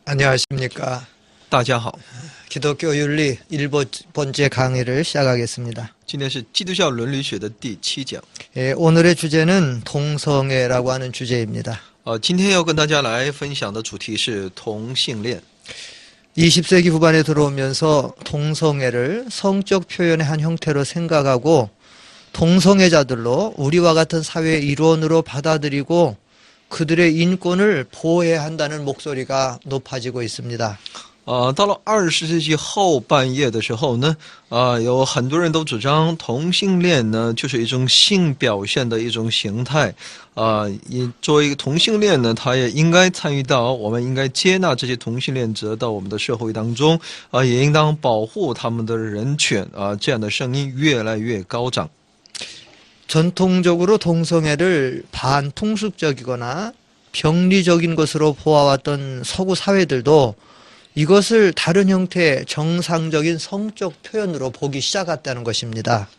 안녕하십니까. 大家好， 기독교 윤리 1번째 강의를 시작하겠습니다. 今天是基督教伦理学的第7讲。 오늘의 주제는 동성애라고 하는 주제입니다. 今天要跟大家来分享的主题是同性恋。 20세기 후반에 들어오면서 동성애를 성적 표현의 한 형태로 생각하고 동성애자들로 우리와 같은 사회의 일원으로 받아들이고 그들의 인권을 보호해야 한다는 목소리가 높아지고 있습니다. 到了20世纪后半叶的时候呢，有很多人都主张同性恋呢就是一种性表现的一种形态，作为一个同性恋呢，他也应该参与到，我们应该接纳这些同性恋者到我们的社会当中，也应当保护他们的人权，这样的声音越来越高涨。 전통적으로 동성애를 반통속적이거나 병리적인 것으로 보아왔던 서구 사회들도 이것을 다른 형태의 정상적인 성적 표현으로 보기 시작했다는 것입니다.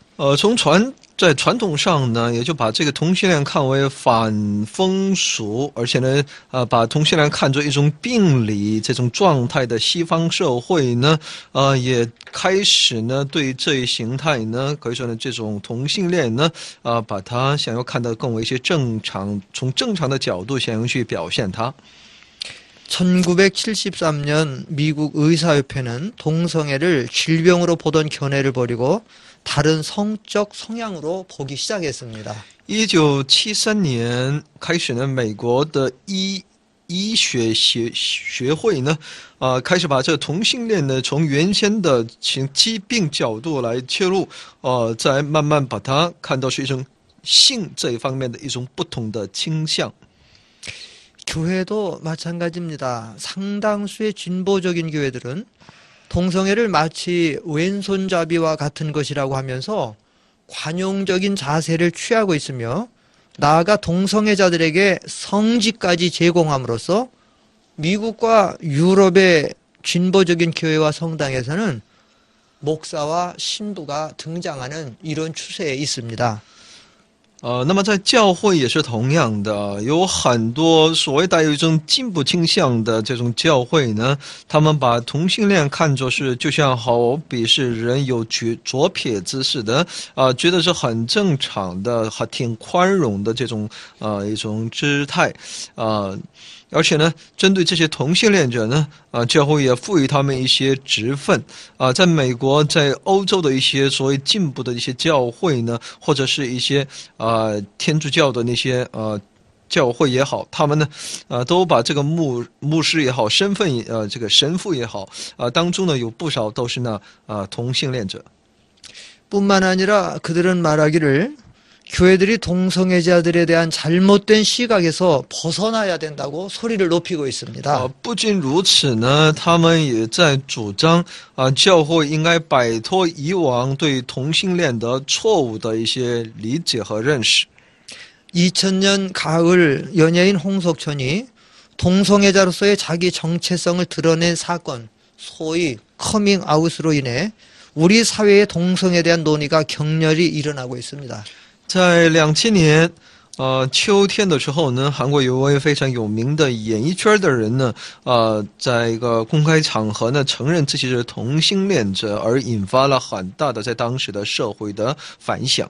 在传统上呢，也就把这个同性恋看为反风俗，而且呢，把同性恋看作一种病理这种状态的西方社会呢，也开始呢对这一形态呢，可以说呢这种同性恋呢，把它想要看得更为一些正常，从正常的角度想要去表现它。 1973년 미국 의사협회는 동성애를 질병으로 보던 견해를 버리고 다른 성적 성향으로 보기 시작했습니다. 1973年开始呢，美国的医学学会呢，开始把这个同性恋呢从原先的疾病角度来切入，再慢慢把它看到是一种性这一方面的一种不同的倾向。 교회도 마찬가지입니다. 상당수의 진보적인 교회들은 동성애를 마치 왼손잡이와 같은 것이라고 하면서 관용적인 자세를 취하고 있으며 나아가 동성애자들에게 성지까지 제공함으로써 미국과 유럽의 진보적인 교회와 성당에서는 목사와 신부가 등장하는 이런 추세에 있습니다. 那么在教会也是同样的，有很多所谓带有一种进步倾向的这种教会呢，他们把同性恋看作是就像好比是人有左撇子似的，觉得是很正常的，还挺宽容的这种一种姿态，而且呢，针对这些同性恋者呢，教会也赋予他们一些职分，在美国，在欧洲的一些所谓进步的一些教会呢，或者是一些天主教的那些教会也好，他们呢，都把这个牧师也好，身份这个神父也好，当中呢有不少都是呢同性恋者。 뿐만 아니라 그들은 말하기를 교회들이 동성애자들에 대한 잘못된 시각에서 벗어나야 된다고 소리를 높이고 있습니다. 不仅如此呢，他们也在主张教会应该摆脱以往对同性恋的错误的一些理解和认识。 2000년 가을 연예인 홍석천이 동성애자로서의 자기 정체성을 드러낸 사건, 소위 커밍아웃으로 인해 우리 사회의 동성애에 대한 논의가 격렬히 일어나고 있습니다. 在2000年，秋天的时候呢，韩国有一位非常有名的演艺圈的人呢，在一个公开场合呢，承认自己是同性恋者，而引发了很大的在当时的社会的反响。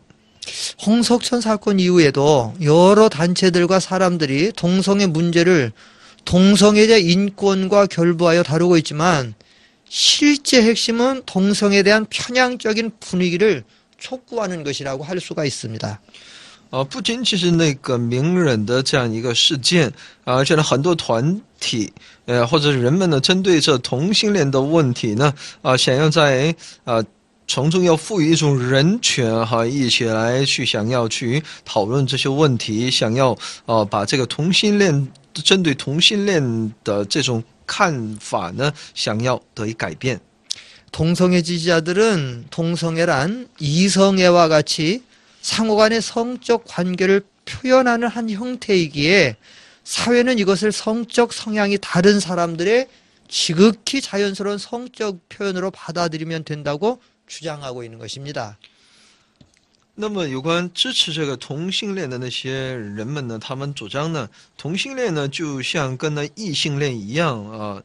홍석천 사건 이후에도 여러 단체들과 사람들이 동성애 문제를 동성애자 인권과 결부하여 다루고 있지만 실제 핵심은 동성애에 대한 편향적인 분위기를 촉구하는 것이라고 할 수가 있습니다. 不仅仅是那个名人的这样一个事件，而且呢，很多团体，或者人们呢，针对这同性恋的问题呢，想要在从中要赋予一种人权哈，一起来去想要去讨论这些问题，想要把这个同性恋针对同性恋的这种看法呢，想要得以改变。 동성애 지지자들은 동성애란 이성애와 같이 상호간의 성적 관계를 표현하는 한 형태이기에 사회는 이것을 성적 성향이 다른 사람들의 지극히 자연스러운 성적 표현으로 받아들이면 된다고 주장하고 있는 것입니다. 那么有关支持这个同性恋的那些人们呢，他们主张呢，同性恋呢就像跟那异性恋一样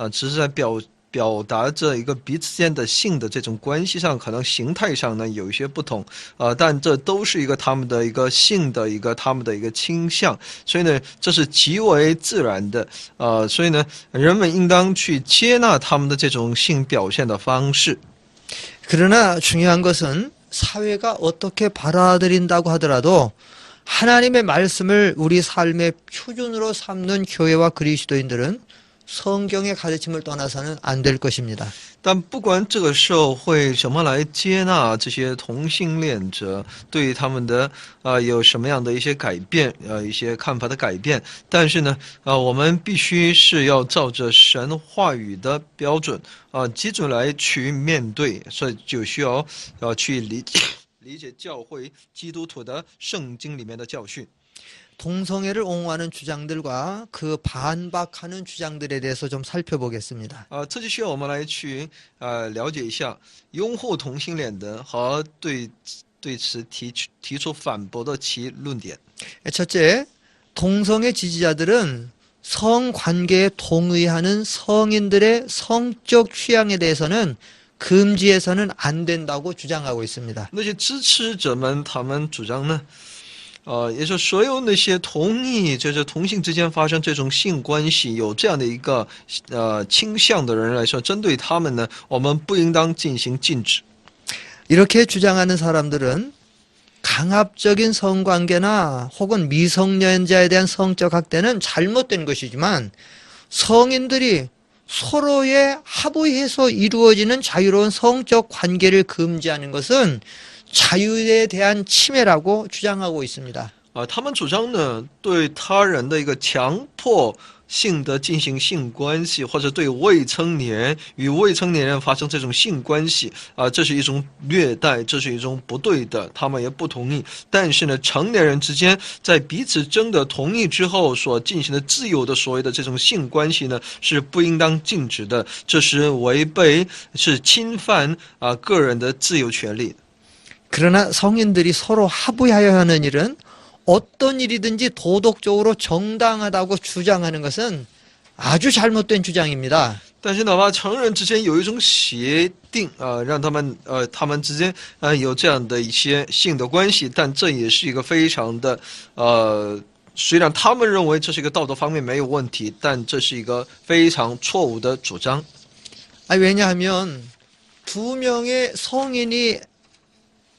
只是在表达着一个彼此间的性的这种关系上，可能形态上呢有一些不同但这都是一个他们的一个性的一个他们的一个倾向，所以呢，这是极为自然的所以呢，人们应当去接纳他们的这种性表现的方式。 그러나 중요한 것은 사회가 어떻게 받아들인다고 하더라도 하나님의 말씀을 우리 삶의 표준으로 삼는 교회와 그리스도인들은 성경의 가르침을 떠나서는 안 될 것입니다. 但不管这个社会怎么来接纳这些同性恋者，对他们的有什么样的一些改变一些看法的改变，但是呢我们必须是要照着神话语的标准基准来去面对，所以就需要去理解教会基督徒的圣经里面的教训。 동성애를 옹호하는 주장들과 그 반박하는 주장들에 대해서 좀 살펴보겠습니다. 这就需要我们来去了解一下拥护同性恋的和对此提出反驳的其论点。 첫째, 동성애 지지자들은 성관계에 동의하는 성인들의 성적 취향에 대해서는 금지해서는 안 된다고 주장하고 있습니다. 那些支持者们，他们主张呢，也就是所有那些同意就是同性之间发生这种性关系有这样的一个倾向的人来说，针对他们呢，我们不应当进行禁止。 이렇게 주장하는 사람들은 강압적인 성관계나 혹은 미성년자에 대한 성적 학대는 잘못된 것이지만 성인들이 서로의 합의해서 이루어지는 자유로운 성적 관계를 금지하는 것은 자유에 대한 침해라고 주장하고 있습니다. 他们主张呢，对他人的一个强迫性的进行性关系，或者对未成年与未成年人发生这种性关系这是一种虐待，这是一种不对的，他们也不同意。但是呢，成年人之间在彼此征得同意之后所进行的自由的所谓的这种性关系呢，是不应当禁止的，这是违背，是侵犯个人的自由权利。 그러나 성인들이 서로 합의하여 하는 일은 어떤 일이든지 도덕적으로 정당하다고 주장하는 것은 아주 잘못된 주장입니다. 但是哪怕成人之间有一种协定让他们之间有这样的一些性的关系，但这也是一个非常的虽然他们认为这是一个道德方面没有问题，但这是一个非常错误的主张。 왜냐하면 두 명의 성인이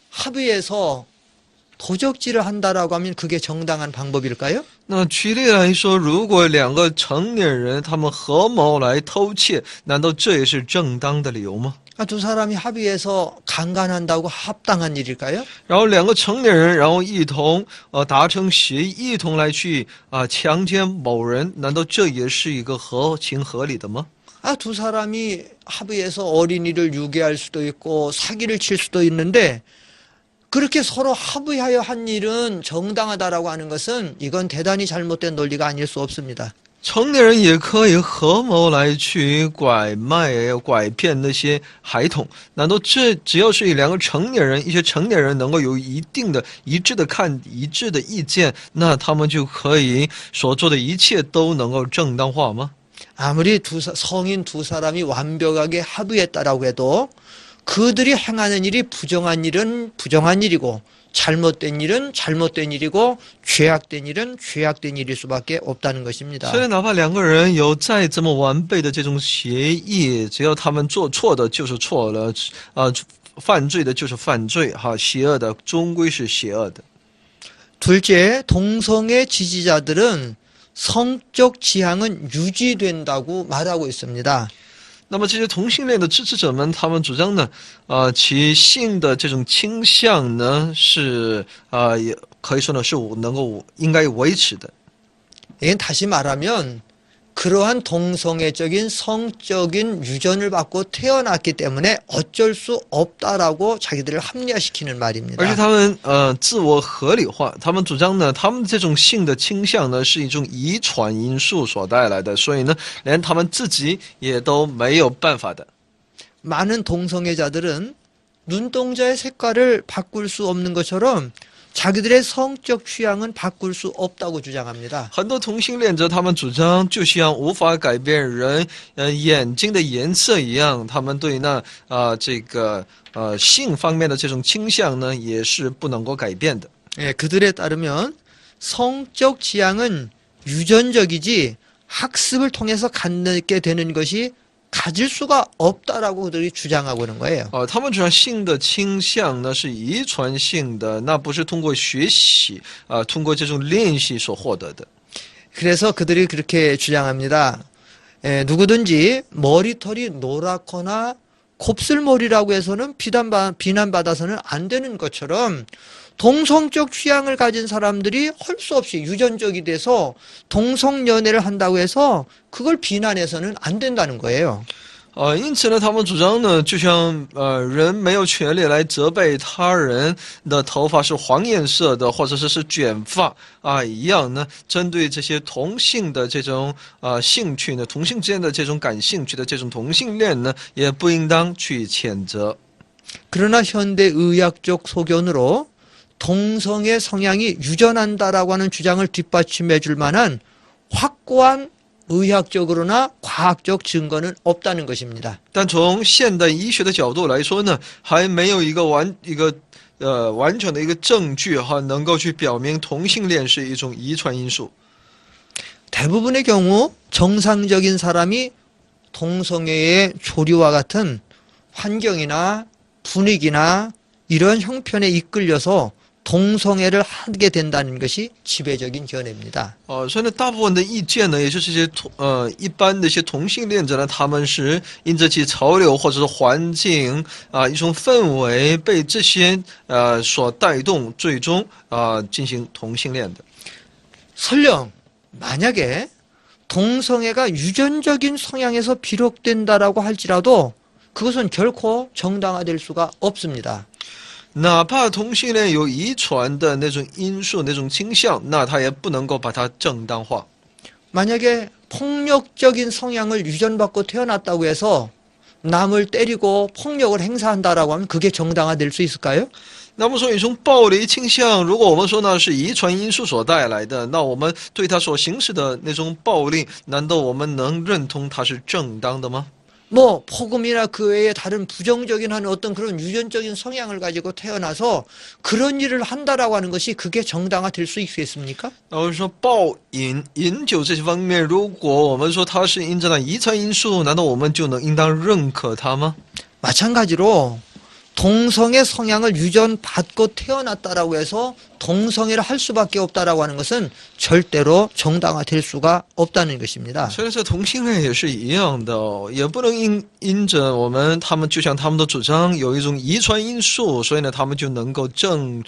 합의해서 도적질을 한다라고 하면 그게 정당한 방법일까요? 那举例来说，如果两个成年人他们合谋来偷窃，难道这也是正当的理由吗？ 두 사람이 합의해서 강간한다고 합당한 일일까요? 然后两个成年人，然后一同达成协议，一同来去强奸某人，难道这也是一个合情合理的吗？ 두 사람이 합의해서 어린이를 유괴할 수도 있고 사기를 칠 수도 있는데 그렇게 서로 합의하여 한 일은 정당하다라고 하는 것은 이건 대단히 잘못된 논리가 아닐 수 없습니다. 成年人也可以合谋来去拐卖、拐骗那些孩童，难道这只要是两个成年人，一些成年人能够有一定的一致的意见，那他们就可以所做的一切都能够正当化吗？ 아무리 성인 두 사람이 완벽하게 합의했다라고 해도 그들이 행하는 일이 부정한 일은 부정한 일이고 잘못된 일은 잘못된 일이고 죄악된 일은 죄악된 일일 수밖에 없다는 것입니다. 所以哪怕两个人有再这么完备的这种协议，只要他们做错的就是错了犯罪的就是犯罪邪恶的终归是邪恶的。 둘째, 동성애 지지자들은 성적 지향은 유지된다고 말하고 있습니다. 那么这些同性恋的支持者们，他们主张呢，其性的这种倾向呢，是也可以说呢是应该维持的。 이건 다시 말하면 그러한 동성애적인 성적인 유전을 받고 태어났기 때문에 어쩔 수 없다라고 자기들을 합리화시키는 말입니다. 而且他们自我合理化，他们主张呢，他们这种性的倾向呢是一种遗传因素所带来的，所以呢，连他们自己也都没有办法的。 많은 동성애자들은 눈동자의 색깔을 바꿀 수 없는 것처럼 자기들의 성적 취향은 바꿀 수 없다고 주장합니다. 很多同性恋者他们主张，就像无法改变人眼睛的颜色一样，他们对性方面的这种倾向呢，也是不能够改变的。 예, 그들에 따르면 성적 취향은 유전적이지 학습을 통해서 갖게 되는 것이 가질 수가 없다라고 그들이 주장하고 있는 거예요. 他们主张性的倾向呢是遗传性的，那不是通过学习通过这种练习所获得的。 그래서 그들이 그렇게 주장합니다. 누구든지 머리털이 노랗거나 곱슬머리라고 해서는 비난받아서는 안 되는 것처럼 동성적 취향을 가진 사람들이 할 수 없이 유전적이 돼서 동성연애를 한다고 해서 그걸 비난해서는 안 된다는 거예요. 因此呢，他们主张呢，就像人没有权利来责备他人的头发是黄颜色的，或者是卷发一样呢，针对这些同性的这种兴趣呢，同性之间的这种感兴趣的这种同性恋呢，也不应当去谴责。 그러나 현대의학적 소견으로 동성의 성향이 유전한다라고 하는 주장을 뒷받침해 줄 만한 확고한 의학적으로나 과학적 증거는 없다는 것입니다. 但从现代医学的角度来说呢，还没有一个完全的一个证据能够去表明同性恋是一种遗传因素。 대부분의 경우 정상적인 사람이 동성애의 조류와 같은 환경이나 분위기나 이런 형편에 이끌려서 동성애를 하게 된다는 것이 지배적인 견해입니다. 所以呢，大部分的意见呢，也就是这些一般的一些同性恋者呢，他们是因着其潮流或者是环境一种氛围被这些所带动，最终进行同性恋的。 설령 만약에 동성애가 유전적인 성향에서 비롯된다라고 할지라도 그것은 결코 정당화될 수가 없습니다. 哪怕同性恋有遗传的那种因素、那种倾向，那他也不能够把它正当化。 만약에 폭력적인 성향을 유전받고 태어났다고 해서 남을 때리고 폭력을 행사한다라고 하면 그게 정당화될 수 있을까요? 那么说一种暴力倾向，如果我们说那是遗传因素所带来的，那我们对他所行使的那种暴力，难道我们能认同它是正当的吗？ 뭐 폭음이나 그 외에 다른 부정적인 한 어떤 그런 유전적인 성향을 가지고 태어나서 그런 일을 한다라고 하는 것이 그게 정당화될 수 있겠습니까? 然后说暴饮、饮酒这些方面，如果我们说它是因着那遗传因素，难道我们就能应当认可它吗？ 마찬가지로 동성애 성향을 유전받고 태어났다라고 해서 동성애를 할 수밖에 없다라고 하는 것은 절대로 정당화될 수가 없다는 것입니다. 所以说同性恋也是一样的也不能因着他们就像他们的主张有一种遗传因素，所以呢，他们就能够正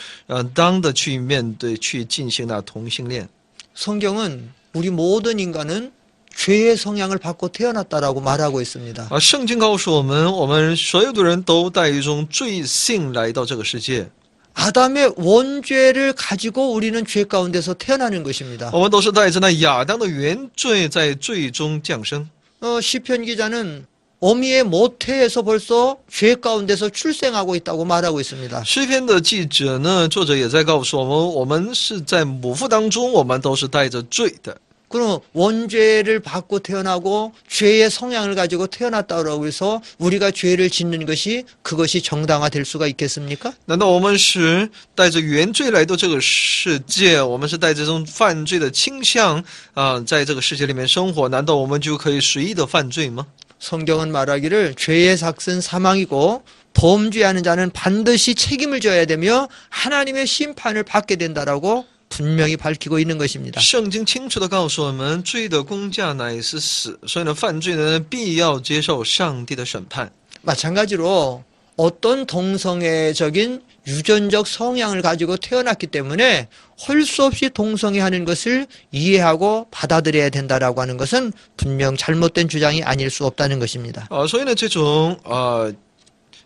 当的去面对、去进行那同性恋。 성경은 우리 모든 인간은 죄의 성향을 받고 태어났다라고 말하고 있습니다. 圣经告诉我们所有的人都带一种罪性来到这个世界。 아담의 원죄를 가지고 우리는 죄 가운데서 태어나는 것입니다. 我们都是带着那亚当的原罪在罪中降生。 시편 기자는 어미의 모태에서 벌써 죄 가운데서 출생하고 있다고 말하고 있습니다. 诗篇的记者呢，作者也在告诉我们是在母腹当中，我们都是带着罪的。 그럼 원죄를 받고 태어나고 죄의 성향을 가지고 태어났다고 해서 우리가 죄를 짓는 것이 그것이 정당화될 수가 있겠습니까? 难道我们是带着原罪来到这个世界？我们是带着这种犯罪的倾向在这个世界里面生活？难道我们就可以随意的犯罪吗？ 성경은 말하기를 죄의 삭은 사망이고 범죄하는 자는 반드시 책임을 져야 되며 하나님의 심판을 받게 된다라고 분명히 밝히고 있는 것입니다. 圣经清楚地告诉我们，罪的工价乃是死，所以呢，犯罪的人必要接受上帝的审判。 마찬가지로 어떤 동성애적인 유전적 성향을 가지고 태어났기 때문에 할 수 없이 동성애하는 것을 이해하고 받아들여야 된다라고 하는 것은 분명 잘못된 주장이 아닐 수 없다는 것입니다. 所以呢，这种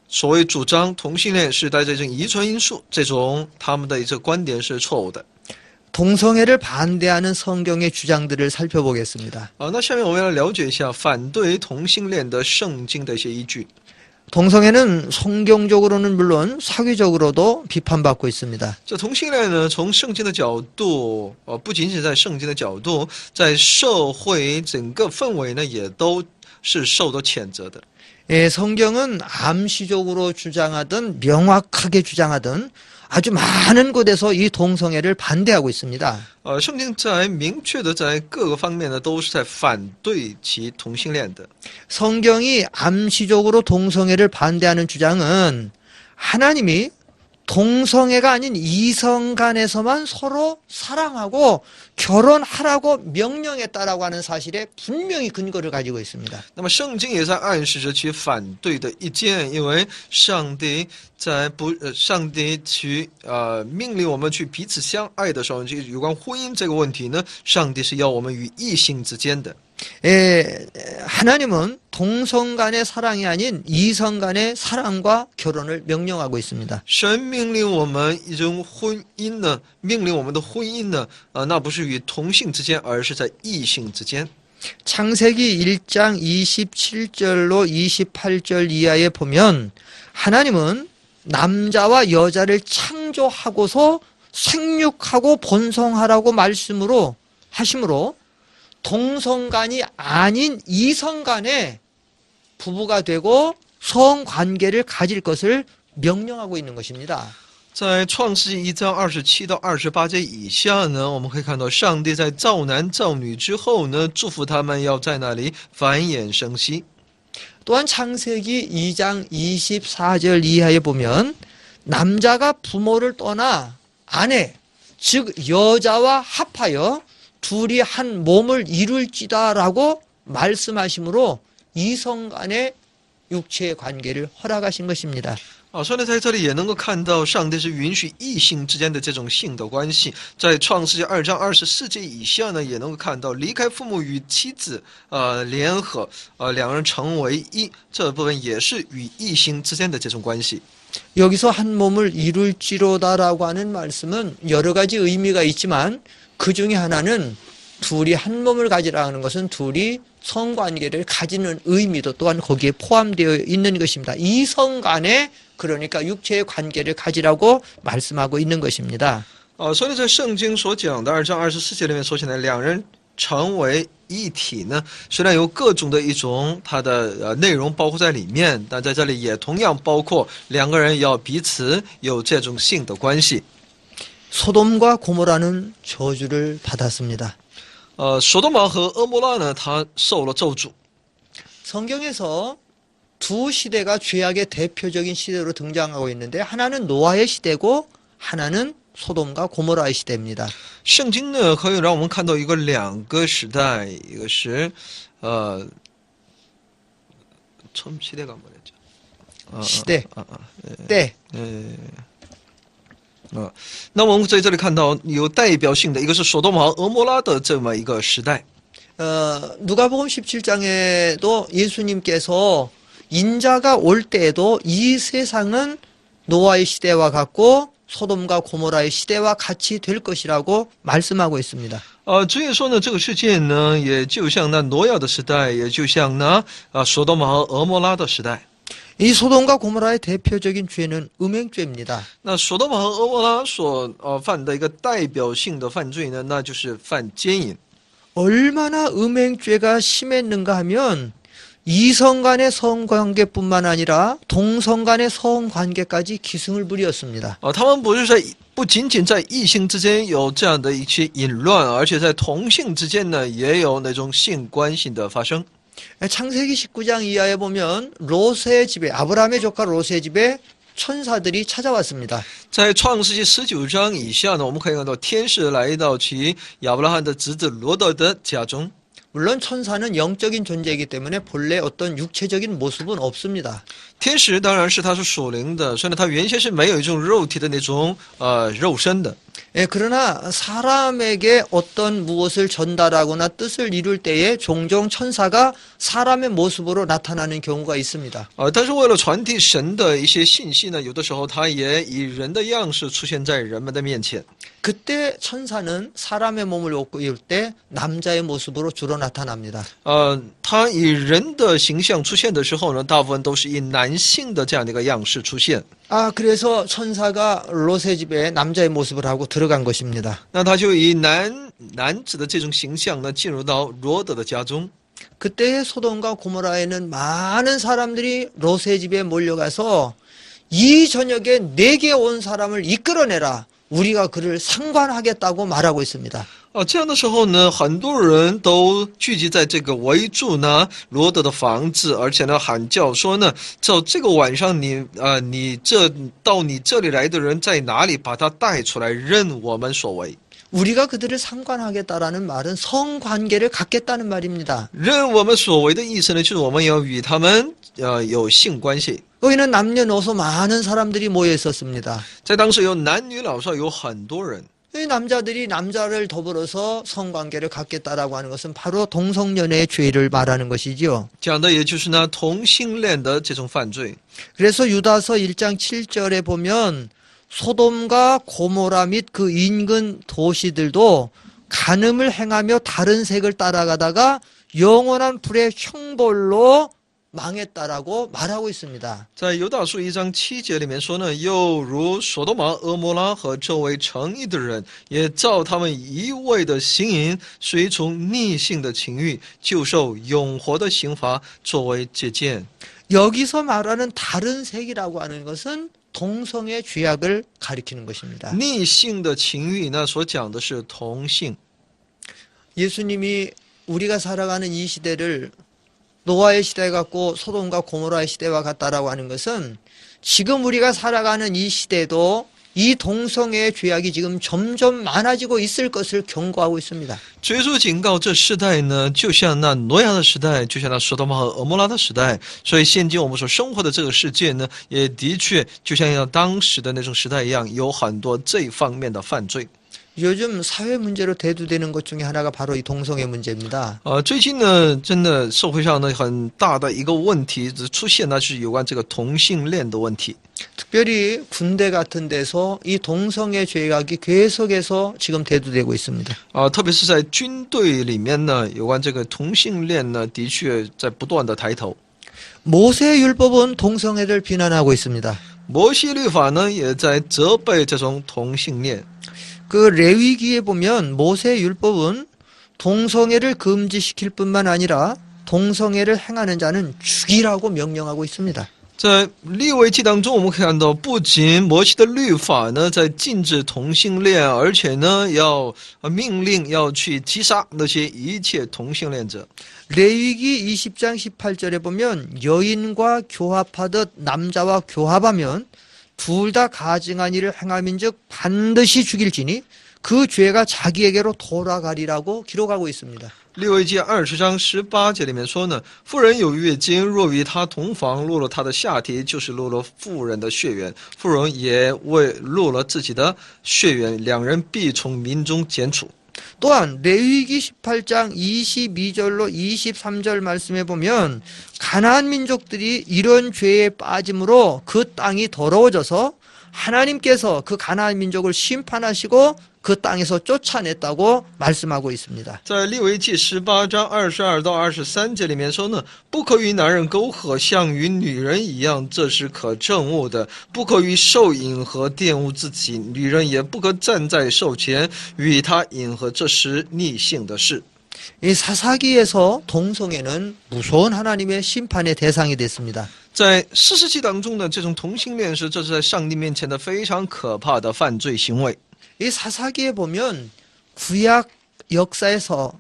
所谓主张同性恋是带着这种遗传因素，这种他们的一个观点是错误的。 동성애를 반대하는 성경의 주장들을 살펴보겠습니다. 那下面我们要了解一下反对同性恋的圣经的一些依据。 동성애는 성경적으로는 물론 사회적으로도 비판받고 있습니다. 这同性恋呢，从圣经的角度，不仅仅在圣经的角度，在社会整个氛围呢，也都是受到谴责的。 예, 성경은 암시적으로 주장하든 명확하게 주장하든 아주 많은 곳에서 이 동성애를 반대하고 있습니다. 圣经在明确的在各个方面呢，都是在反对其同性恋的。 성경이 암시적으로 동성애를 반대하는 주장은 하나님이 동성애가 아닌 이성 간에서만 서로 사랑하고 결혼하라고 명령했다라고 하는 사실에 분명히 근거를 가지고 있습니다. 那么圣经也在暗示着其反对的意见，因为上帝去命令我们去彼此相爱的时候，就有关婚姻这个问题呢，上帝是要我们与异性之间的。 예, 하나님은 동성 간의 사랑이 아닌 이성 간의 사랑과 결혼을 명령하고 있습니다. 神命令我们一种婚姻呢，命令我们的婚姻呢，那不是与同性之间，而是在异性之间。 창세기 1장 27절로 28절 이하에 보면 하나님은 남자와 여자를 창조하고서 생육하고 번성하라고 말씀으로 하심으로 동성간이 아닌 이성간에 부부가 되고 성관계를 가질 것을 명령하고 있는 것입니다. 在创世纪1章27到28节以下呢，我们可以看到上帝在造男造女之后呢，祝福他们要在那里繁衍生息。 또한 창세기 2장 24절 이하에 보면 남자가 부모를 떠나 아내, 즉 여자와 합하여 둘이 한 몸을 이룰지다라고 말씀하심으로 이성 간의 육체의 관계를 허락하신 것입니다. 所以呢，在这里也能够看到，上帝是允许异性之间的这种性的关系。在创世纪2章24节以下呢，也能够看到离开父母与妻子联合，两人成为一，这部分也是与异性之间的这种关系。 여기서 한 몸을 이룰지로다라고 하는 말씀은 여러 가지 의미가 있지만 그 중에 하나는 둘이 한 몸을 가지라는 것은 둘이 성관계를 가지는 의미도 또한 거기에 포함되어 있는 것입니다. 이성 간에 그러니까 육체의 관계를 가지라고 말씀하고 있는 것입니다. 所以在圣经所讲的2章24节里面说起来，两人成为一体呢，虽然有各种的一种它的内容包括在里面，但在这里也同样包括两个人要彼此有这种性的关系。 소돔과 고모라는 저주를 받았습니다. 索多玛和俄摩拉呢，他受了咒诅。 성경에서 두 시대가 죄악의 대표적인 시대로 등장하고 있는데 하나는 노아의 시대고 하나는 소돔과 고모라의 시대입니다. 圣经呢，可以让我们看到两个时代，一个是처음 시대가 뭐랬죠? 시대, 때. 那我们在这里看到有代表性的一个是索多玛和俄摩拉的这么一个时代。 누가복음 17장에도 예수님께서 인자가 올 때에도 이 세상은 노아의 시대와 같고 소돔과 고모라의 시대와 같이 될 것이라고 말씀하고 있습니다. 主耶稣呢，这个世界呢，也就像那挪亚的时代，也就像那索多玛和俄摩拉的时代。 이 소돔과 고모라의 대표적인 죄는 음행죄입니다. 那索多玛和俄摩拉所犯的一个代表性的犯罪呢，那就是犯奸淫。 얼마나 음행죄가 심했는가 하면 이성 간의 성관계뿐만 아니라 동성 간의 성관계까지 기승을 부렸습니다. 他们不仅仅在异性之间有这样的一些淫乱，而且在同性之间呢，也有那种性关系的发生。 창세기 19장 이하에 보면 롯의 집에 아브라함의 조카 롯의 집에 천사들이 찾아왔습니다. 在创世纪19章以下呢，我们可以看到天使来到其亚伯拉罕的侄子罗德的家中。 물론 천사는 영적인 존재이기 때문에 본래 어떤 육체적인 모습은 없습니다. 天使当然是他是属灵的，所以呢，他原先是没有一种肉体的那种肉身的。 예, 그러나 사람에게 어떤 무엇을 전달하거나 뜻을 이룰 때에 종종 천사가 사람의 모습으로 나타나는 경우가 있습니다. 但是为了传递神的一些信息呢，有的时候他也以人的样式出现在人们的面前。 그때 천사는 사람의 몸을 입고 있을 때 남자의 모습으로 주로 나타납니다. 他他以人的形象出现的时候呢，大部分都是以男性的这样的一个样式出现。 그래서 천사가 롯의 집에 남자의 모습을 하고 들어간 것입니다. 那他就以男子的这种形象呢，进入到罗德的家中。 그때 소돔과 고모라에는 많은 사람들이 롯의 집에 몰려가서 이 저녁에 내게 온 사람을 이끌어내라. 우리가 그를 상관하겠다고 말하고 있습니다. 这样的时候呢，很多人都聚集在这个围住呢罗德的房子，而且呢喊叫说呢，这个晚上到你这里来的人在哪里？把他带出来，任我们所为。 우리가 그들을 상관하겠다라는 말은 성관계를 갖겠다는 말입니다. 任我们所为的意思呢，就是我们要与他们有性关系。 여기는 남녀노소 많은 사람들이 모여 있었습니다. 在当时有男女老少有很多人。 이 남자들이 남자를 더불어서 성관계를 갖겠다라고 하는 것은 바로 동성연애의 죄를 말하는 것이지요. 讲的也就是呢同性恋的这种犯罪。 그래서 유다서 1장 7절에 보면 소돔과 고모라 및 그 인근 도시들도 간음을 행하며 다른 색을 따라가다가 영원한 불의 형벌로 망했다라고 말하고 있습니다. 在犹大书1章7节里面说呢，又如所多玛、俄摩拉和周围城邑的人，也照他们一味的行淫，随从逆性的情欲，就受永活的刑罚作为借鉴。 여기서 말하는 다른 색이라고 하는 것은 동성의 죄악을 가리키는 것입니다. 逆性的情欲呢，所讲的是同性。 예수님이 우리가 살아가는 이 시대를 노아의 시대 같고 소돔과 고모라의 시대와 같다라고 하는 것은 지금 우리가 살아가는 이 시대도 이 동성애의 죄악이 지금 점점 많아지고 있을 것을 경고하고 있습니다. 耶稣警告这世代呢，就像那挪亚的时代，就像那索多玛和俄摩拉的时代。所以现今我们所生活的这个世界呢，也的确就像当时的那种时代一样，有很多这方面的犯罪。 요즘 사회 문제로 대두되는 것 중에 하나가 바로 이 동성애 문제입니다. 最近呢，真的社会上呢很大的一个问题出现呢，是有关这个同性恋的问题。 특별히 군대 같은 데서 이 동성애 죄악이 계속해서 지금 대두되고 있습니다. 特别是在军队里面呢，有关这个同性恋呢，的确在不断的抬头。 모세 율법은 동성애를 비난하고 있습니다. 摩西律法呢，也在责备这种同性恋。 그 레위기에 보면 모세 율법은 동성애를 금지시킬 뿐만 아니라 동성애를 행하는 자는 죽이라고 명령하고 있습니다. 在利未记当中，我们看到，不仅摩西的律法呢在禁止同性恋，而且呢要命令要去击杀那些一切同性恋者。 레위기 20장 18절에 보면 여인과 교합하듯 남자와 교합하면 둘 다 가증한 일을 행함인즉 반드시 죽일지니 그 죄가 자기에게로 돌아가리라고 기록하고 있습니다. 利未记20章18节里面说呢，妇人有月经，若与她同房，落了她的下体，就是落了妇人的血缘；妇人也为落了自己的血缘，两人必从民中剪除。 또한 레위기 18장 22절로 23절 말씀에 보면 가나안 민족들이 이런 죄에 빠짐으로 그 땅이 더러워져서 하나님께서 그 가나안 민족을 심판하시고 그 땅에서 쫓아냈다고 말씀하고 있습니다. 在利未记18章22到23节里面说呢，不可与男人苟合，像与女人一样，这是可憎恶的；不可与兽饮和玷污自己，女人也不可站在兽前与他饮和，这是逆性的事。 이 사사기에서 동성애는 무서운 하나님의 심판의 대상이 됐습니다. 在士师记当中呢，这种同性恋是这是在上帝面前的非常可怕的犯罪行为。 이 사사기에 보면 구약 역사에서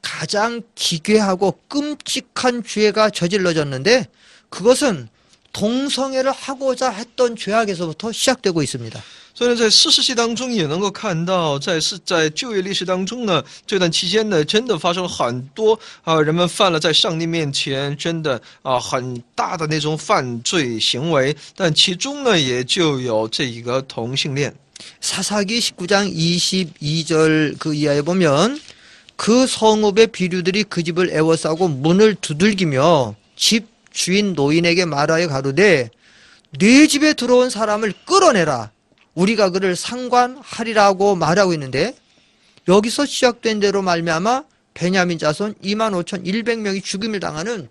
가장 기괴하고 끔찍한 죄가 저질러졌는데 그것은 동성애를 하고자 했던 죄악에서부터 시작되고 있습니다. 所以呢，在士师记当中也能够看到，在旧约历史当中呢，这段期间呢，真的发生了很多人们犯了在上帝面前真的很大的那种犯罪行为，但其中呢，也就有这一个同性恋。 사사기 19장 22절 그 이하에 보면 그 성읍의 비류들이 그 집을 에워싸고 문을 두들기며 집 주인 노인에게 말하여 가로되 네 집에 들어온 사람을 끌어내라 우리가 그를 상관하리라고 말하고 있는데 여기서 시작된 대로 말미암아 베냐민 자손 25,100명이 죽임을 당하는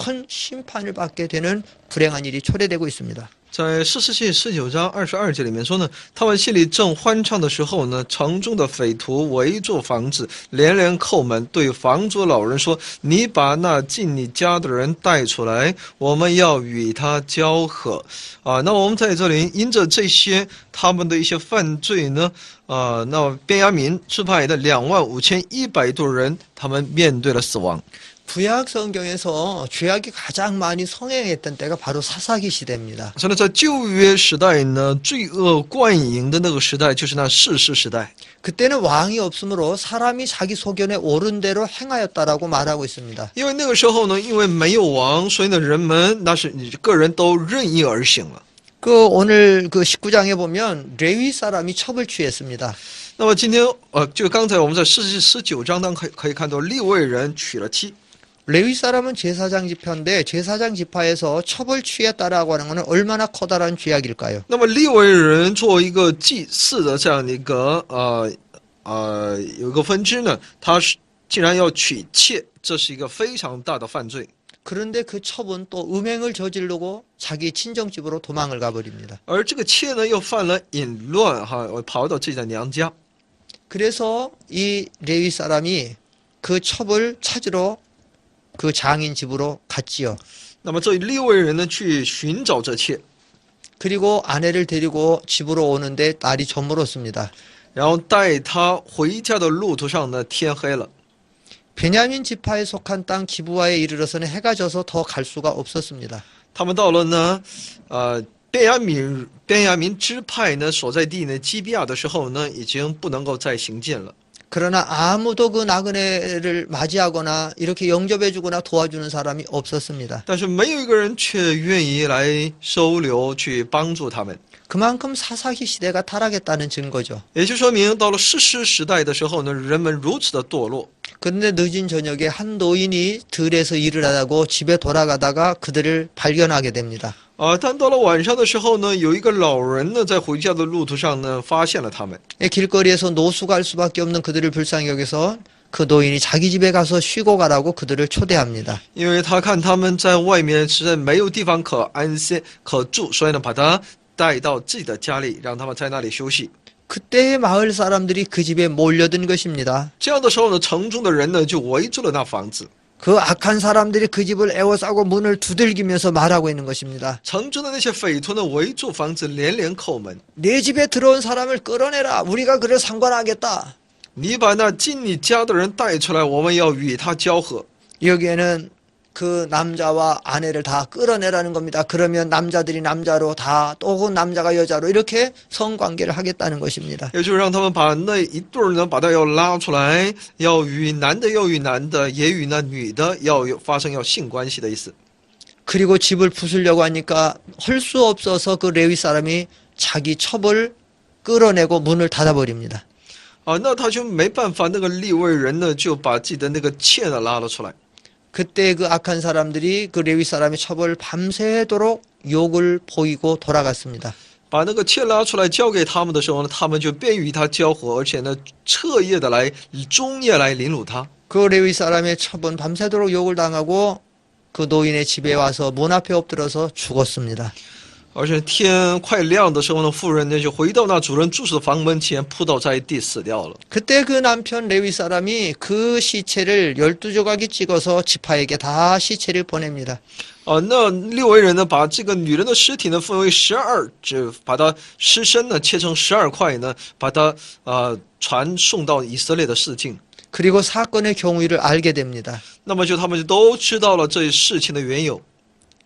큰 심판을 받게 되는 불행한 일이 초래되고 있습니다. 在士师记19章22节里面说呢，他们心里正欢畅的时候呢，城中的匪徒围住房子，连连叩门，对房主老人说：“你把那进你家的人带出来，我们要与他交合。”那我们在这里因着这些他们的一些犯罪呢，那便雅悯支派的25,100多人，他们面对了死亡。 구약 성경에서 죄악이 가장 많이 성행했던 때가 바로 사사기 시대입니다. 所以呢，在旧约时代呢，罪恶贯盈的那个时代，就是那士师时代。 그때는 왕이 없으므로 사람이 자기 소견에 옳은 대로 행하였다라고 말하고 있습니다. 因为那个时候呢，因为没有王，所以呢，人们那是个人都任意而行了。 오늘 19장에 보면 레위 사람이 첩을 취했습니다. 那么今天就刚才我们在士师记19章当中可以看到，利未人娶了妻。 레위 사람은 제사장 지파인데 제사장 지파에서 첩을 취했다라고 하는 것은 얼마나 커다란 죄악일까요? 那么利未人作为一个祭祀的这样的一个有一个分支呢，他是竟然要娶妾，这是一个非常大的犯罪。 그런데 그 첩은 또 음행을 저지르고 자기 친정집으로 도망을 가버립니다. 而这个妾呢，又犯了淫乱跑到自己的娘家。 그래서 이 레위 사람이 그 첩을 찾으러 그 장인 집으로 갔지요. 那么这利未人呢，去寻找这妾， 그리고 아내를 데리고 집으로 오는데 날이 저물었습니다. 然后带他回家的路途上呢，天黑了。 베냐민 지파에 속한 땅 기브아에 이르러서는 해가 져서 더 갈 수가 없었습니다. 他们到了呢，便雅悯支派呢所在地呢基比亚的时候呢，已经不能够再行进了。 그러나 아무도 그 나그네를 맞이하거나 이렇게 영접해주거나 도와주는 사람이 없었습니다. 但是没有一个人却愿意来收留去帮助他们。 그만큼 사사기 시대가 타락했다는 증거죠. 也就说明到了士师时代的时候呢，人们如此的堕落。 그런데 늦은 저녁에 한 노인이 들에서 일을 하다고 집에 돌아가다가 그들을 발견하게 됩니다. 但到了晚上的时候呢，有一个老人呢，在回家的路途上呢，发现了他们。 길거리에서 노숙할 수밖에 없는 그들을 불쌍히 여겨서 그 노인이 자기 집에 가서 쉬고 가라고 그들을 초대합니다. 因为他看他们在外面实在没有地方可安歇可住，所以呢，把他带到自己的家里，让他们在那里休息。 그때 마을 사람들이 그 집에 몰려든 것입니다. 这样的时候呢，城中的人呢就围住了那房子。 그 악한 사람들이 그 집을 에워싸고 문을 두들기면서 말하고 있는 것입니다. 城中的那些匪徒呢，围住房子，连连叩门。 내 집에 들어온 사람을 끌어내라. 우리가 그를 상관하겠다. 你把那进你家的人带出来，我们要与他交合。 여기에는 그 남자와 아내를 다 끌어내라는 겁니다. 그러면 남자들이 남자로 다 또 그 남자가 여자로 이렇게 성관계를 하겠다는 것입니다. 也就是让他们把那一对儿呢，把他要拉出来，要与男的要与男的，也与那女的要发生性关系的意思。 그리고 집을 부수려고 하니까 할 수 없어서 그 레위 사람이 자기 첩을 끌어내고 문을 닫아버립니다. 那他就没办法，那个利未人呢，就把自己的那个妾呢拉了出来。 그때 그 악한 사람들이 그 레위 사람의 첩을 밤새도록 욕을 보이고 돌아갔습니다. 把那个妾拉出来交给他们的时候呢，他们就便与他交合，而且呢，彻夜的来，终夜来凌辱他。 그 레위 사람의 첩은 밤새도록 욕을 당하고 그 노인의 집에 와서 문 앞에 엎드려서 죽었습니다. 而且天快亮的时候呢，妇人呢就回到那主人住所的房门前，扑倒在地死掉了。 그때 그 남편 레위 사람이 그 시체를 12조각이 찍어서 지파에게 다 시체를 보냅니다. 那利未人呢，把这个女人的尸体呢分为12，把它尸身呢切成12块呢，把它传送到以色列的市境。 그리고 사건의 경위를 알게 됩니다. 那么他们就都知道了这事情的缘由。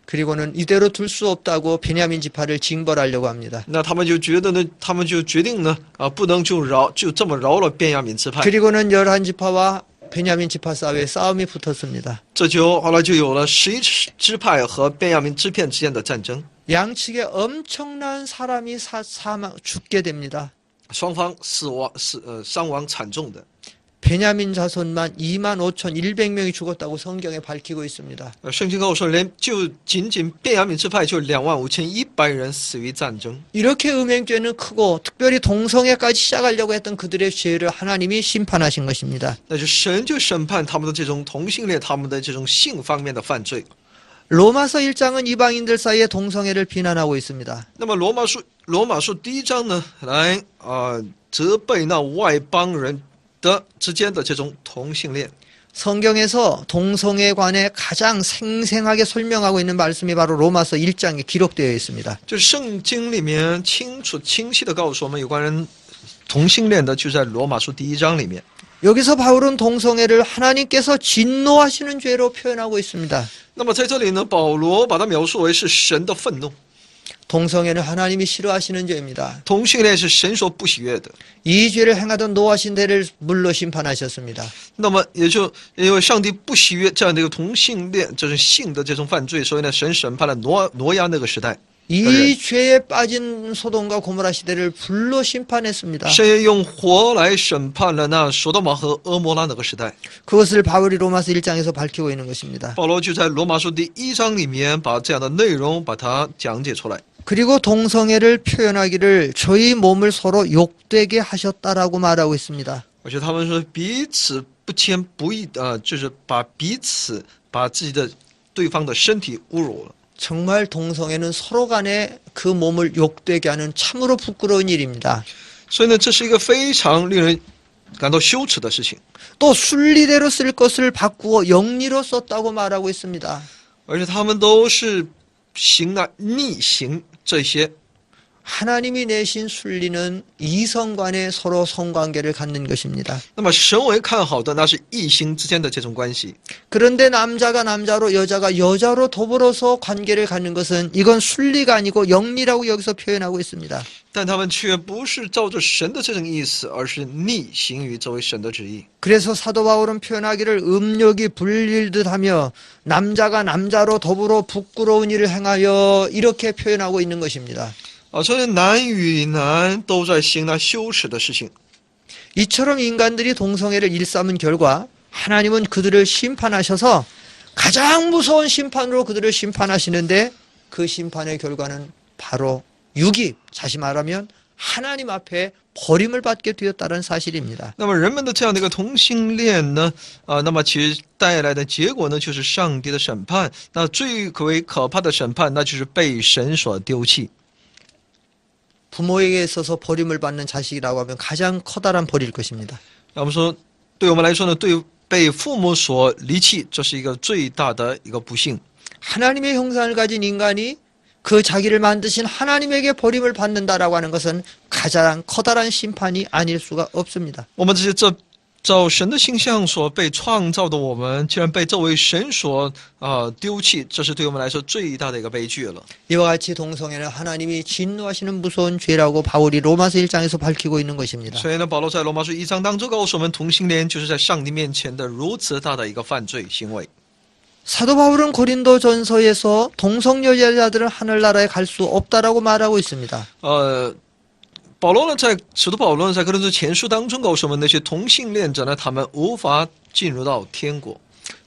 그리고는 이대로 둘 수 없다고 베냐민 지파를 징벌하려고 합니다. 那他们就觉得呢，他们就决定呢，不能就这么饶了便雅悯支派。 그리고는 11지파와 베냐민 지파 사이에 싸움이 붙었습니다. 这就后来就有了11支派和便雅悯支片之间的战争， 양측에 엄청난 사람이 죽게 됩니다. 双方伤亡惨重的。 베냐민 자손만 25,100명이 죽었다고 성경에 밝히고 있습니다. 圣经告诉说，连就仅仅便雅悯支派就25,100人死于战争。 이렇게 음행죄는 크고 특별히 동성애까지 시작하려고 했던 그들의 죄를 하나님이 심판하신 것입니다. 那就神就审判他们的这种同性恋，他们的这种性方面的犯罪。 로마서 1장은 이방인들 사이의 동성애를 비난하고 있습니다. 那么罗马书第一章呢，来责备那外邦人的之间的这种同性恋。 성경에서 동성애에 관해 가장 생생하게 설명하고 있는 말씀이 바로 로마서 1장에 기록되어 있습니다. 就是圣经里面清晰的告诉我们有关同性恋的，就在罗马书第一章里面。 여기서 바울은 동성애를 하나님께서 진노하시는 죄로 표현하고 있습니다. 那么在这里呢，保罗把它描述为是神的愤怒， 동성애는 하나님이 싫어하시는 죄입니다. 同性恋是神所不喜悦的。 이 죄를 행하던 노아신 대를 물로 심판하셨습니다. 那么也就因为上帝不喜悦这样的一个同性恋，就是性的这种犯罪，所以呢，神审判了挪亚那个时代。 이 죄에 빠진 소돔과 고모라 시대를 불로 심판했습니다. 神也用火来审判了那索多玛和俄摩拉那个时代。 그것을 바울이 로마서 1장에서 밝히고 있는 것입니다. 保罗就在罗马书第一章里面把这样的内容把它讲解出来。 그리고 동성애를 표현하기를 저희 몸을 서로 욕되게 하셨다라고 말하고 있습니다. 而且他们说彼此不谦不义就是把自己的对方的身体侮辱了。 정말 동성애는 서로 간에 그 몸을 욕되게 하는 참으로 부끄러운 일입니다. 所以呢，这是一个非常令人感到羞耻的事情。 또 순리대로 쓸 것을 바꾸어 영리로 썼다고 말하고 있습니다. 而且他们都是逆行这些。 하나님이 내신 순리는 이성 간에 서로 성관계를 갖는 것입니다. 那么神为看好的那是异性之间的这种关系。 그런데 남자가 남자로 여자가 여자로 더불어서 관계를 갖는 것은 이건 순리가 아니고 영리라고 여기서 표현하고 있습니다. 但他们却不是照着神的这种意思，而是逆行于这位神的旨意。 그래서 사도 바울은 표현하기를 음욕이 불릴듯 하며 남자가 남자로 더불어 부끄러운 일을 행하여 이렇게 표현하고 있는 것입니다. 所以男与男都在行那羞耻的事情。 이처럼 인간들이 동성애를 일삼은 결과 하나님은 그들을 심판하셔서 가장 무서운 심판으로 그들을 심판하시는데 그 심판의 결과는 바로 유기, 다시 말하면 하나님 앞에 버림을 받게 되었다는 사실입니다. 那么人们的这样的一个同性恋呢，那么其实带来的结果呢，就是上帝的审判。那最为可怕的审判，那就是被神所丢弃。 부모에게 있어서 버림을 받는 자식이라고 하면 가장 커다란 벌일 것입니다. 那我们说，对我们来说呢，被父母所离弃，这是一个最大的一个不幸。 하나님의 형상을 가진 인간이 그 자기를 만드신 하나님에게 버림을 받는다라고 하는 것은 가장 커다란 심판이 아닐 수가 없습니다. 我们这些照神的形象所被创造的我们，竟然被这位神所丢弃，这是对我们来说最大的一个悲剧了。 이와 같이 동성애는 하나님이 진노하시는 무서운 죄라고 바울이 로마서 1장에서 밝히고 있는 것입니다. 所以呢，保罗在罗马书一章当中告诉我们，同性恋就是在上帝面前的如此大的一个犯罪行为。 사도 바울은 고린도전서에서 동성여자들은 하늘나라에 갈 수 없다라고 말하고 있습니다. 使徒保罗呢，在哥林多前书当中告诉我们，那些同性恋者呢，他们无法进入到天国。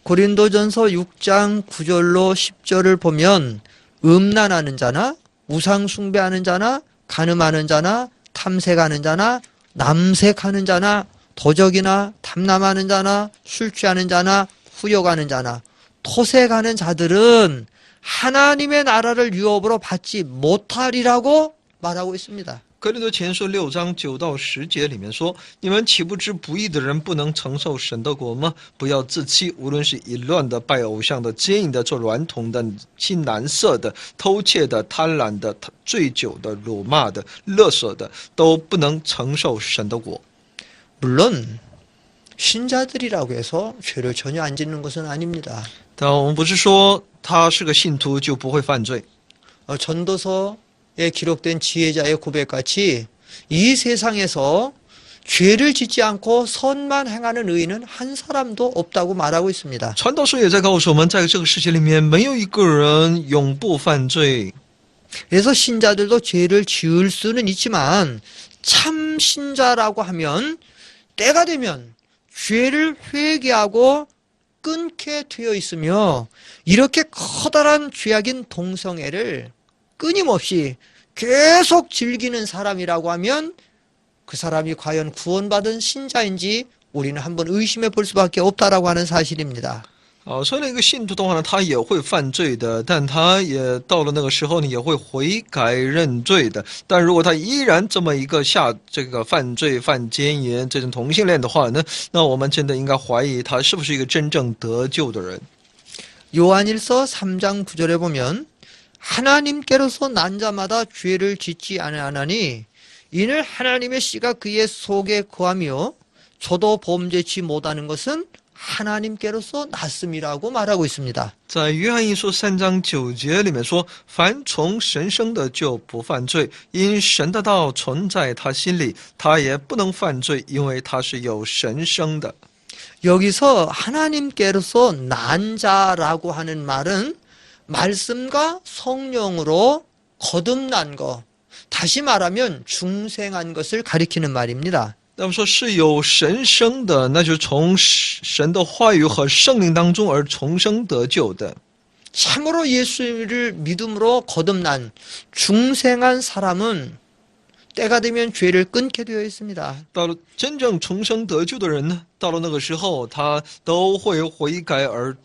고린도전서 6장 9절로 10절을 보면 음란하는 자나 우상 숭배하는 자나 간음하는 자나 탐색하는 자나 남색하는 자나 도적이나 탐남하는 자나 술 취하는 자나 후욕하는 자나 토색하는 자들은 하나님의 나라를 유업으로 받지 못하리라고 말하고 있습니다. 哥林多前书6章9到10节里面说：“你们岂不知不义的人不能承受神的国吗？不要自欺，无论是淫乱的、拜偶像的、奸淫的、做娈童的、亲男色的、偷窃的、贪婪的、醉酒的、辱骂的、勒索的，都不能承受神的国。” 물론 신자들이라고 해서 죄를 전혀 안 짓는 것은 아닙니다. 但我们不是说他是个信徒就不会犯罪。 전도서에 기록된 지혜자의 고백같이 이 세상에서 죄를 짓지 않고 선만 행하는 의인은 한 사람도 없다고 말하고 있습니다. 传道书也在告诉我们，在这个世界里面没有一个人永不犯罪。 그래서 신자들도 죄를 지을 수는 있지만 참 신자라고 하면 때가 되면 죄를 회개하고 끊게 되어 있으며 이렇게 커다란 죄악인 동성애를 끊임없이 계속 즐기는 사람이라고 하면 그 사람이 과연 구원받은 신자인지 우리는 한번 의심해 볼 수밖에 없다라고 하는 사실입니다. 所以那个信徒的话呢，他也会犯罪的，但他也到了那个时候呢，也会悔改认罪的。但如果他依然这么一个这个犯罪、犯奸淫这种同性恋的话呢，那我们真的应该怀疑他是不是一个真正得救的人。 요한일서 3장 9절에 보면 하나님께로서 난 자마다 죄를 짓지 아니하나니 이는 하나님의 씨가 그의 속에 거하며 저도 범죄치 못하는 것은 하나님께로서 났음이라고 말하고 있습니다. 在约翰一书3章9节里面说：“凡从神生的就不犯罪，因神的道存在他心里，他也不能犯罪，因为他是有神生的。” 여기서 하나님께로서 난 자라고 하는 말은 말씀과 성령으로 거듭난 것, 다시 말하면 중생한 것을 가리키는 말입니다. 那么说是有神生的，那就是从神的话语和圣灵当中而重生得救的。 참으로 예수를 믿음으로 거듭난 중생한 사람은 때가 되면 죄를 끊게 되어 있습니다. 到了真正重生得救的人呢，到了那个时候，他都会悔改而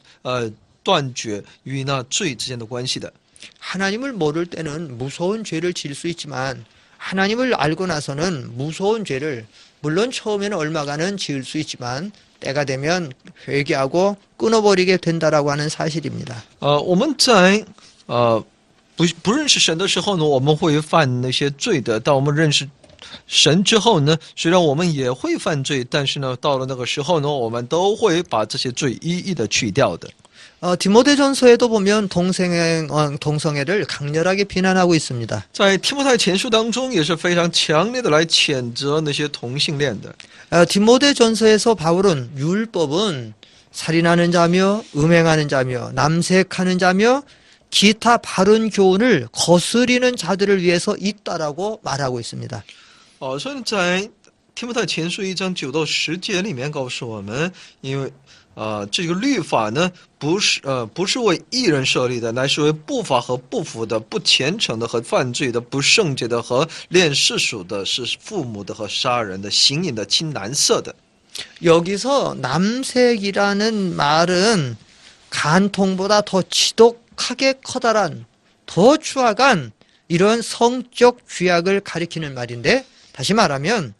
断绝与那罪之间的关系的。 하나님을 모를 때는 무서운 죄를 지을 수 있지만 하나님을 알고 나서는 무서운 죄를 물론 처음에는 얼마간은 지을 수 있지만 때가 되면 회개하고 끊어버리게 된다라고 하는 사실입니다. 我们在不认识神的时候呢，我们会犯那些罪的。当我们认识神之后呢，虽然我们也会犯罪，但是呢，到了那个时候呢，我们都会把这些罪一一的去掉的。 디모데전서에도 보면 동성애를 강렬하게 비난하고 있습니다. 在提摩太前书当中也是非常强烈的来谴责那些同性恋的。 디모데전서에서 바울은 율법은 살인하는 자며 음행하는 자며 남색하는 자며 기타 바른 교훈을 거스리는 자들을 위해서 있다라고 말하고 있습니다. 所以在提摩太前书1章9到10节里面告诉我们，因为这个律法呢，不是为义人设立的，乃是为不法和不服的、不虔诚的和犯罪的、不圣洁的和恋世俗的、是父母的和杀人的、行淫的、亲男色的。 여기서 남색이라는 말은 간통보다 더 지독하게 커다란, 더 추악한 이런 성적 죄악을 가리키는 말인데, 다시 말하면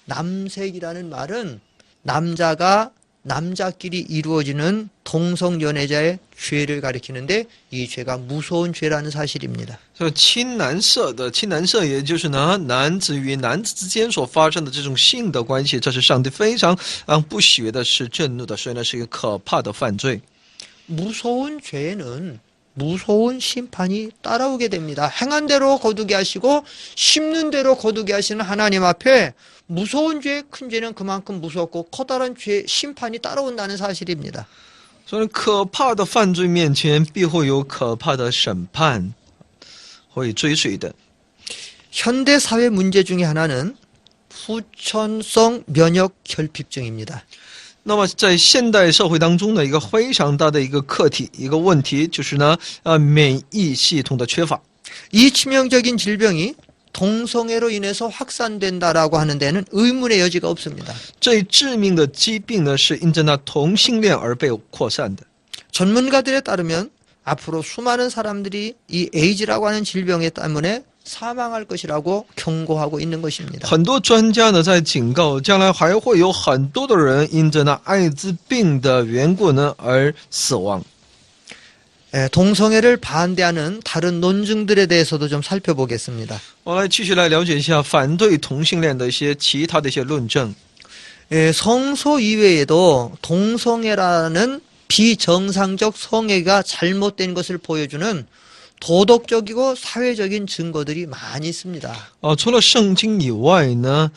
남색이라는 말은 남자가 남자끼리 이루어지는 동성연애자의 죄를 가리키는데 이 죄가 무서운 죄라는 사실입니다. 亲男色的，亲男色也就是呢男子与男子之间所发生的这种性的关系，这是上帝非常不喜悦的，是震怒的，所以呢是一个可怕的犯罪。 무서운 죄에는 무서운 심판이 따라오게 됩니다. 행한 대로 거두게 하시고 심는 대로 거두게 하시는 하나님 앞에 무서운 죄, 큰 죄는 그만큼 무섭고 커다란 죄, 심판이 따라온다는 사실입니다. 所以可怕的犯罪面前必会有可怕的审判会追随的。 현대 사회 문제 중에 하나는 후천성 면역 결핍증입니다. 那么在现代社会当中的一个非常大的一个课题、一个问题就是呢，免疫系统的缺乏。 이 치명적인 질병이 동성애로 인해서 확산된다라고 하는 데는 의문의 여지가 없습니다. 最致命的疾病呢，是因着那同性恋而被扩散的。 전문가들에 따르면 앞으로 수많은 사람들이 이 에이즈라고 하는 질병에 때문에 사망할 것이라고 경고하고 있는 것입니다. 很多专家呢在警告，将来还会有很多的人因着那艾滋病的缘故呢而死亡。 동성애를 반대하는 다른 논증들에 대해서도 좀 살펴보겠습니다. 我来继续来了解一下反对同性恋的一些其他的一些论证。 성소 이외에도 동성애라는 비정상적 성애가 잘못된 것을 보여주는 도덕적이고 사회적인 증거들이 많이 있습니다. 除了圣经以外呢，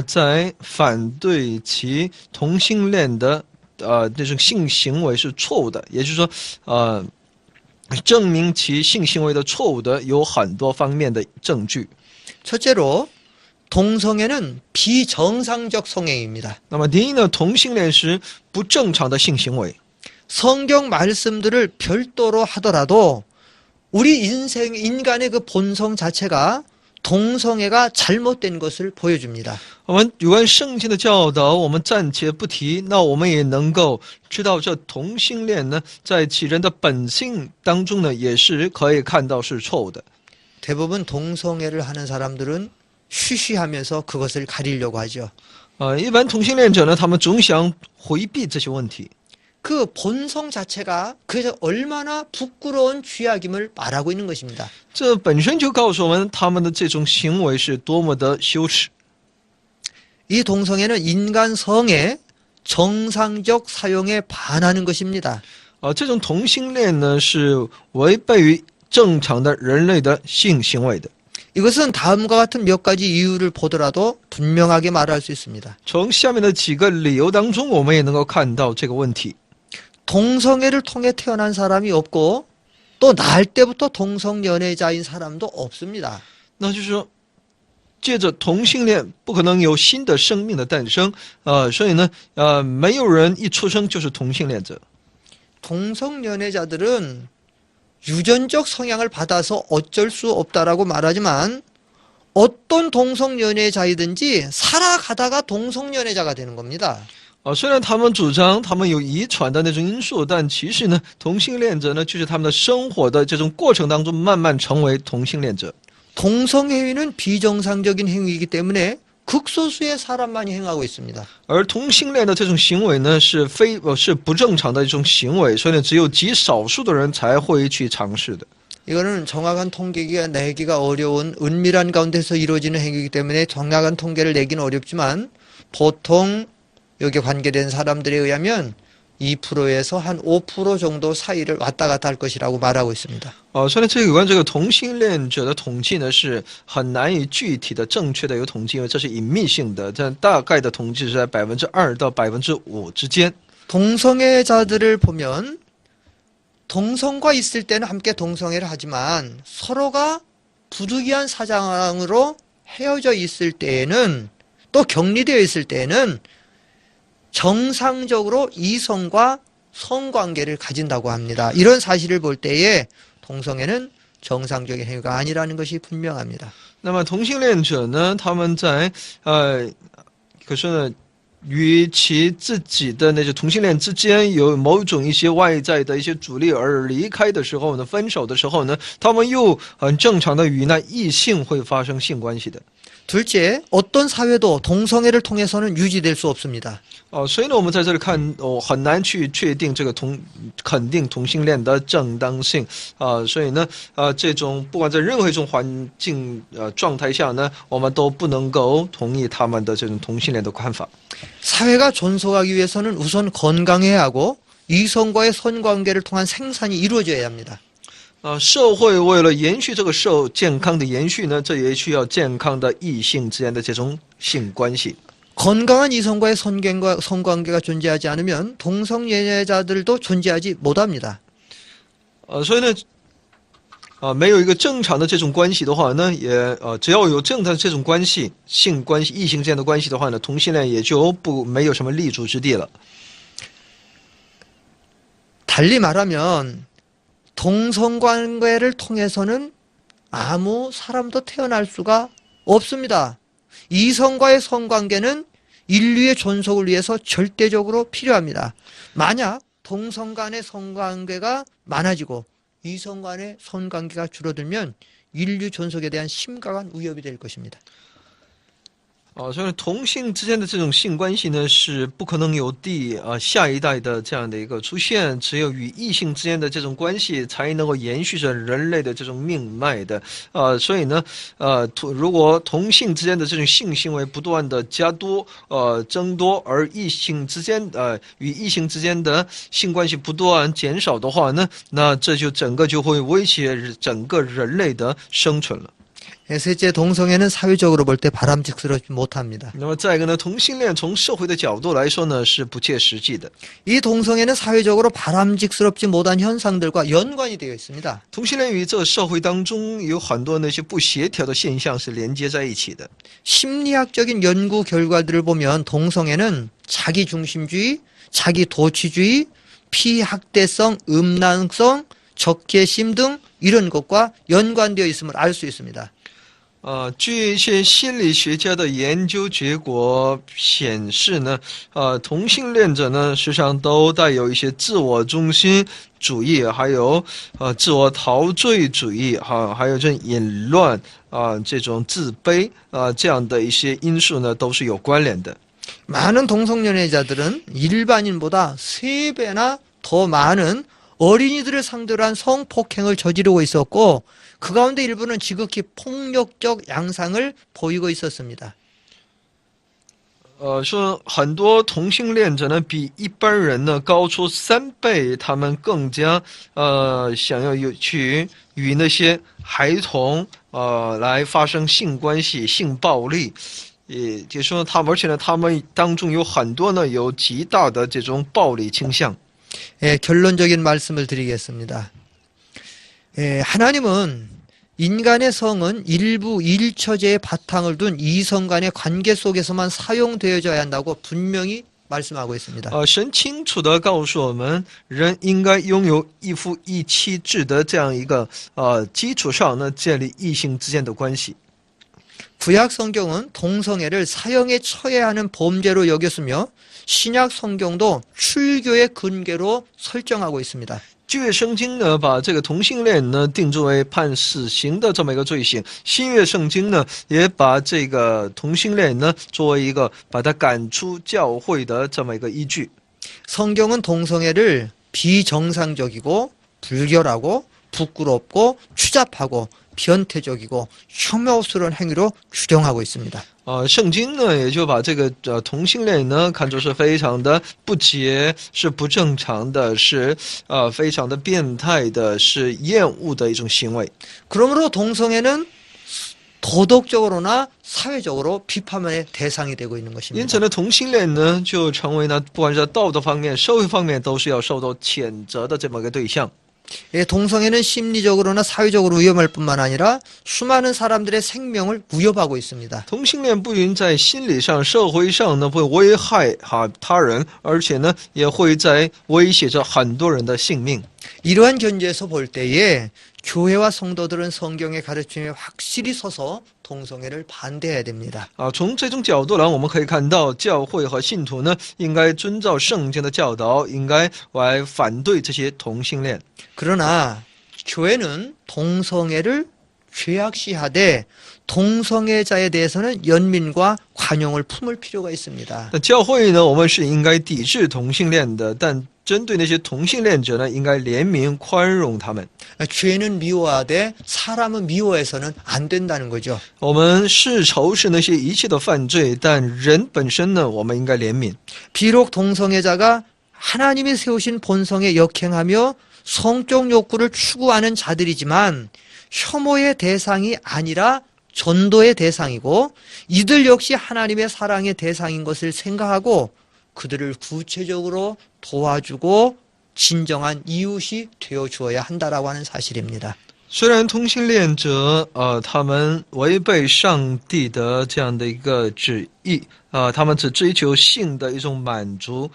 在反对其同性恋的这种性行为是错误的，也就是说，证明其性行为的错误的有很多方面的证据。 첫째로 동성애는 비정상적 성행입니다. 那么第一呢，同性恋是不正常的性行为。 성경 말씀들을 별도로 하더라도 우리 인간의 그 본성 자체가 동성애가 잘못된 것을 보여줍니다. 我们有关圣经的教导，我们暂且不提，那我们也能够知道，这同性恋呢，在其人的本性当中呢，也是可以看到是错误的。 대부분 동성애를 하는 사람들은 쉬쉬하면서 그것을 가리려고 하죠. 一般同性恋者呢，他们总想回避这些问题。 그 본성 자체가 그래서 얼마나 부끄러운 죄악임을 말하고 있는 것입니다. 这本身就告诉我们，他们的这种行为是多么的羞耻。 이 동성애는 인간 성의 정상적 사용에 반하는 것입니다. 这种同性恋呢，是违背于正常的人类的性行为的。 이것은 다음과 같은 몇 가지 이유를 보더라도 분명하게 말할 수 있습니다. 从下面的几个理由当中，我们也能够看到这个问题。 동성애를 통해 태어난 사람이 없고 또 날 때부터 동성연애자인 사람도 없습니다. 那就是说，借着同性恋，不可能有新的生命的诞生，所以呢，没有人一出生就是同性恋者。 동성연애자들은 유전적 성향을 받아서 어쩔 수 없다라고 말하지만 어떤 동성연애자이든지 살아가다가 동성연애자가 되는 겁니다. 虽然他们主张他们有遗传的那种因素，但其实呢，同性恋者呢，就是他们的生活的这种过程当中慢慢成为同性恋者。 동성행위는 비정상적인 행위이기 때문에 극소수의 사람만이 행하고 있습니다. 而同性恋的这种行为呢，是不正常的一种行为，所以呢，只有极少数的人才会去尝试的。 이거는 정확한 통계가 내기가 어려운 은밀한 가운데서 이루어지는 행위이기 때문에 정확한 통계를 내기는 어렵지만 보통 여기에 관계된 사람들에 의하면 2%에서 한 5% 정도 사이를 왔다 갔다 할 것이라고 말하고 있습니다. 虽然有关这个同性恋者的统计呢，是很难以具体的、正确的有统计，因为这是隐秘性的，但大概的统计是在2%到5%之间。 동성애자들을 보면 동성과 있을 때는 함께 동성애를 하지만 서로가 부득이한 사정으로 헤어져 있을 때에는 또 격리되어 있을 때에는 정상적으로 이성과 성관계를 가진다고 합니다. 이런 사실을 볼 때에 동성애는 정상적인 행위가 아니라는 것이 분명합니다. 那么同性恋者呢，他们在可是呢，与其自己的那些同性恋之间有某种一些外在的一些阻力而离开的时候呢，分手的时候呢，他们又很正常的与那异性会发生性关系的。 둘째, 어떤 사회도 동성애를 통해서는 유지될 수 없습니다. 所以呢，我们在这里看，很难去确定这个肯定同性恋的正当性所以呢，这种不管在任何一种环境状态下呢，我们都不能够同意他们的这种同性恋的看法。 사회가 존속하기 위해서는 우선 건강해야 하고 이성과의 성관계를 통한 생산이 이루어져야 합니다. 社会为了延续这个健康的延续呢，这也需要健康的异性之间的这种性关系。 건강한 이성과의 성관계가 존재하지 않으면 동성연애자들도 존재하지 못합니다. 所以呢，没有一个正常的这种关系的话呢，只要有正常的这种关系，性关系、异性之间的关系的话呢，同性恋也就没有什么立足之地了。 달리 말하면 동성관계를 통해서는 아무 사람도 태어날 수가 없습니다. 이성과의 성관계는 인류의 존속을 위해서 절대적으로 필요합니다. 만약 동성 간의 성관계가 많아지고 이성 간의 성관계가 줄어들면 인류 존속에 대한 심각한 위협이 될 것입니다. 所以同性之间的这种性关系呢，是不可能有下一代的这样的一个出现，只有与异性之间的这种关系才能够延续着人类的这种命脉的。所以呢，如果同性之间的这种性行为不断的增多，而与异性之间的性关系不断减少的话呢，那这就整个就会威胁整个人类的生存了。 셋째, 동성애는 사회적으로 볼 때 바람직스럽지 못합니다. 那么再一个呢，同性恋从社会的角度来说呢是不切实际的。 이 동성애는 사회적으로 바람직스럽지 못한 현상들과 연관이 되어 있습니다. 同性恋与这个社会当中有很多那些不协调的现象是连接在一起的。 심리학적인 연구 결과들을 보면 동성애는 자기중심주의, 자기도취주의, 피학대성, 음란성, 적개심 등 이런 것과 연관되어 있음을 알 수 있습니다. 据一些心理学家的研究结果显示呢，同性恋者呢，实际上都带有一些自我中心主义，还有自我陶醉主义，还有这淫乱这种自卑这样的一些因素呢，都是有关联的。 많은 동성연애자들은 일반인보다 3배나 더 많은 어린이들을 상대로 한 성폭행을 저지르고 있었고 그 가운데 일부는 지극히 폭력적 양상을 보이고 있었습니다. 说很多同性恋者呢，比一般人呢高出3倍，他们更加想要去与那些孩童来发生性关系、性暴力。 也就是说，而且呢，他们当中有很多呢有极大的这种暴力倾向。 결론적인 말씀을 드리겠습니다. 하나님은 인간의 성은 일부 일처제의 바탕을 둔 이성 간의 관계 속에서만 사용되어져야 한다고 분명히 말씀하고 있습니다. 神清楚地告诉我们，人应该拥有一夫一妻制的这样一个基础上呢，建立异性之间的关系。 구약 성경은 동성애를 사형에 처해야 하는 범죄로 여겼으며 신약 성경도 출교의 근거로 설정하고 있습니다. 旧约圣经呢，把这个同性恋呢定作为判死刑的这么一个罪行；新约圣经呢，也把这个同性恋呢作为一个把他赶出教会的这么一个依据。 성경은 동성애를 비정상적이고 불결하고 부끄럽고 추잡하고 변태적이고 혐오스러운 행위로 규정하고 있습니다. 圣经呢也就把这个同性恋呢看作是非常的不洁，是不正常的，是非常的变态的，是厌恶的一种行为。 그러므로 동성애는 도덕적으로나 사회적으로 비판의 대상이 되고 있는 因 것입니다. 此呢，同性恋呢就成为呢，不管是在道德方面、社会方面，都是要受到谴责的这么一个对象。 동성애는 심리적으로나 사회적으로 위험할 뿐만 아니라 수많은 사람들의 생명을 위협하고 있습니다. 同性恋不仅在心理上、社会上呢会危害他人，而且呢也会在威胁着很多人的性命。 이러한 견지에서 볼 때에 교회와 성도들은 성경의 가르침에 확실히 서서 동성애를 반대해야 됩니다. 从这种角度来，我们可以看到教会和信徒呢应该遵照圣经的教导，应该来反对这些同性恋。 그러나 교회는 동성애를 죄악시하되 동성애자에 대해서는 연민과 관용을 품을 필요가 있습니다. 那教会呢，我们是应该抵制同性恋的，但针对那些同性恋者呢，应该怜悯宽容他们。 죄는 미워하되 사람은 미워해서는 안 된다는 거죠. 我们是仇视那些一切的犯罪，但人本身呢，我们应该怜悯。 비록 동성애자가 하나님이 세우신 본성에 역행하며 성적 욕구를 추구하는 자들이지만 혐오의 대상이 아니라 전도의 대상이고 이들 역시 하나님의 사랑의 대상인 것을 생각하고 그들을 구체적으로 도와주고 진정한 이웃이 되어 주어야 한다라고 하는 사실입니다. 虽然同性恋者他们违背上帝的这样的一个旨意他们只追求性的一种满足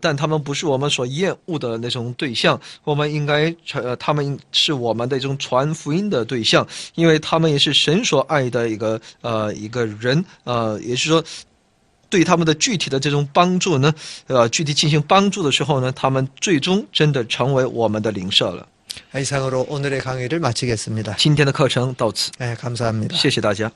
但他们不是我们所厌恶的那种对象，我们应该他们是我们的一种传福音的对象，因为他们也是神所爱的一个人也是说对他们的具体的这种帮助呢具体进行帮助的时候呢，他们最终真的成为我们的邻舍了。 이상으로 오늘의 강의를 마치겠습니다. 今天的课程到此， 감사합니다. 谢谢大家。